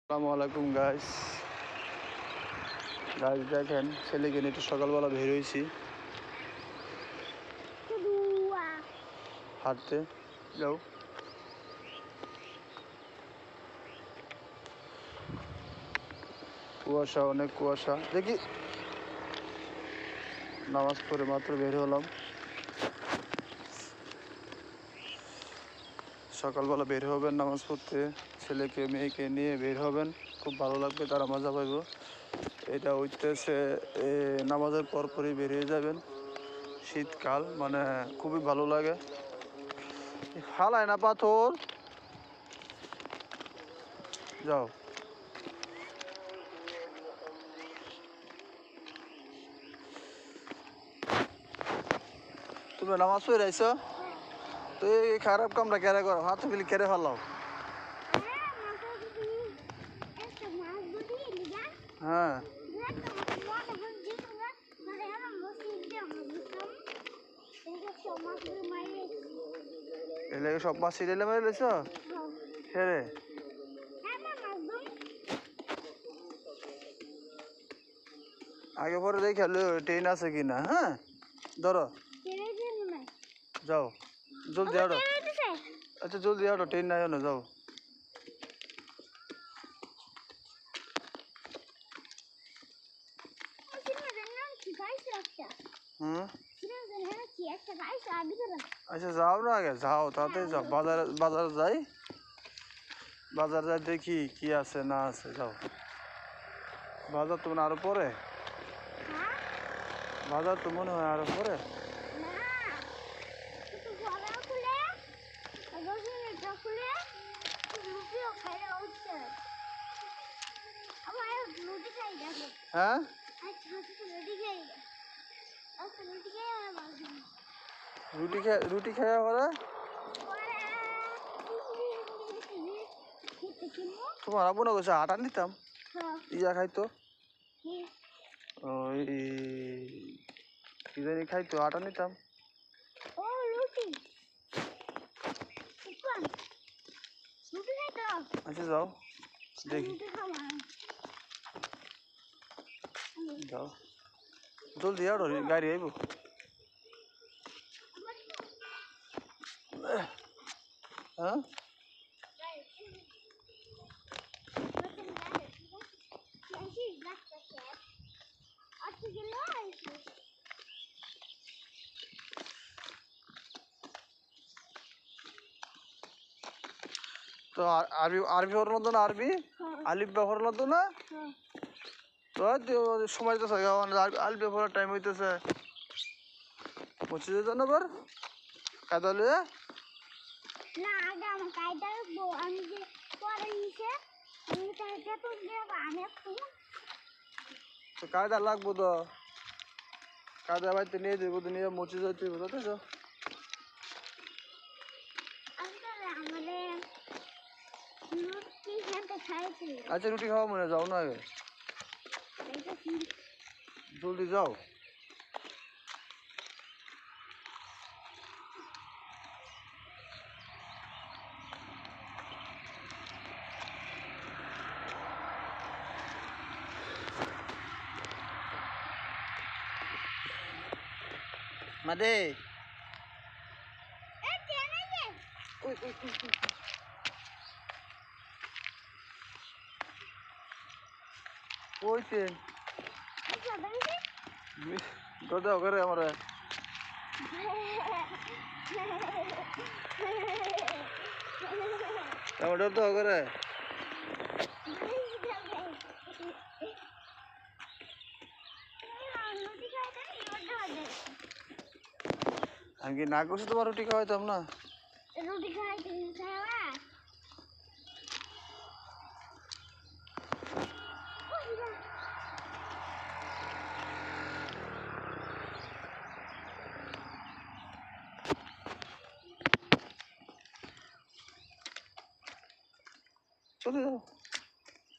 আসসালামু আলাইকুম গাইস দেখেন ছেলেকে নিয়ে একটু সকালবেলা বের হয়েছি হাঁটতে। যাও কুয়াশা, অনেক কুয়াশা। দেখি নামাজ পড়ে মাত্র বের হলাম। সকালবেলা বের হবেন নামাজ পড়তে, ছেলেকে মেয়েকে নিয়ে বের হবেন, খুব ভালো লাগবে, তারা মজা পাইব। এটা হইতেছে নামাজের পরপরই বেরিয়ে যাবেন। শীতকাল মানে খুবই ভালো লাগে। হালায় না পাথর, যাও। তুমি নামাজ পড়ে আইছ, তো এই খারাপ কামটা কেড়ে করো, হাত গেলে কেড়ে ফেলাও। হ্যাঁ, এলে সব মাছ সিরিয়ালে মেরে লেছ। হ্যাঁ, আগে পরে দেখে ট্রেন আছে কিনা। হ্যাঁ, ধরো, যাও জলদি হাঁটো। আচ্ছা জলদি হাঁটো, ট্রেন নাই না, যাও। হুম, আচ্ছা যাও না, আগে যাও, তাড়াতাড়ি যাও। বাজার যাই, বাজার যাই, দেখি কি আছে না আছে। যাও, বাজার তো মনে আরো পরে, বাজার তো মনে হয় আরো পরে। হ্যাঁ, রুটি খাওয়া পরে তোমার আবু না গেছে আটা নিতাম, ইয়া খাইতো, ওই কি জানি খাইতো, আটা নিতাম। আচ্ছা যাও, দেখি, যাও জলদি আড়ো, গাড়ি আইব। হ্যাঁ, তো আরবি আরবি পড়ানো তো না, আরবি আলিফ বা পড়ানো তো না। তো সময় তো আলিফ পড়ার টাইম হইতেছে, মসজিদে যান আবার কায়দা লইয়া। তো কায়দা লাগবো তো, কায়দা বাড়িতে নিয়ে যাবো, তো নিয়ে মসজিদ যাইতে হইব, বুঝতেছ। আচ্ছা রুটি খাওয়া মনে, যাও না আগে, জলদি যাও। মাদে কইছেন দাদা করে আমার ডর তো করে। আমি কি না করছি তোমার রুটি খাওয়াইতাম না? রুটি খাওয়াইতে চলে যাও।